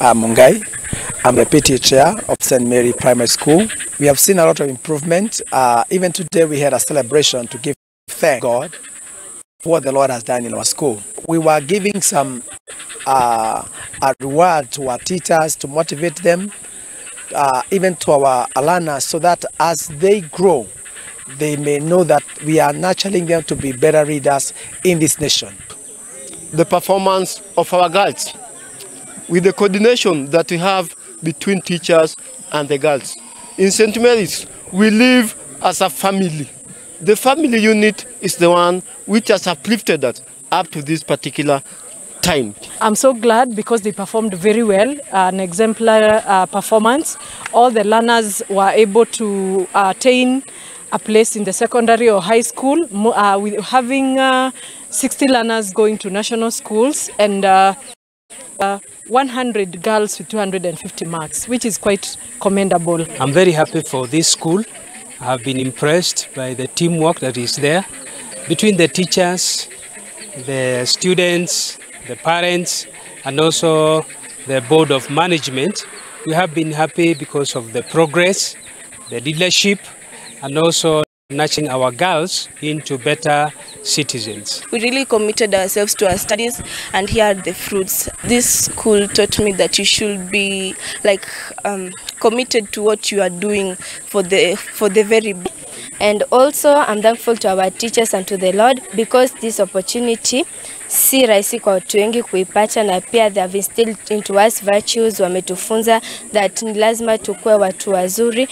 Mungai. I'm the PT chair of St. Mary Primary School. We have seen a lot of improvement. Even today we had a celebration to give thank God for what the Lord has done in our school. We were giving some a reward to our teachers to motivate them, even to our learners, so that as they grow, they may know that we are nurturing them to be better readers in this nation. The performance of our girls, with the coordination that we have between teachers and the girls. In St. Mary's, we live as a family. The family unit is the one which has uplifted us up to this particular time. I'm so glad because they performed very well, an exemplary performance. All the learners were able to attain a place in the secondary or high school, with having 60 learners going to national schools and 100 girls with 250 marks, which is quite commendable. I'm very happy for this school. I have been impressed by the teamwork that is there between the teachers, the students, the parents, and also the board of management. We have been happy because of the progress, the leadership, and also nurturing our girls into better citizens. We really committed ourselves to our studies, and here are the fruits. This school taught me that you should be committed to what you are doing for the very best. And also I'm thankful to our teachers and to the Lord because this opportunity si rahisi kwa watu wengi kuipata, na pia they have instilled into us virtues, wametufunza that ni lazima tukue watu wazuri.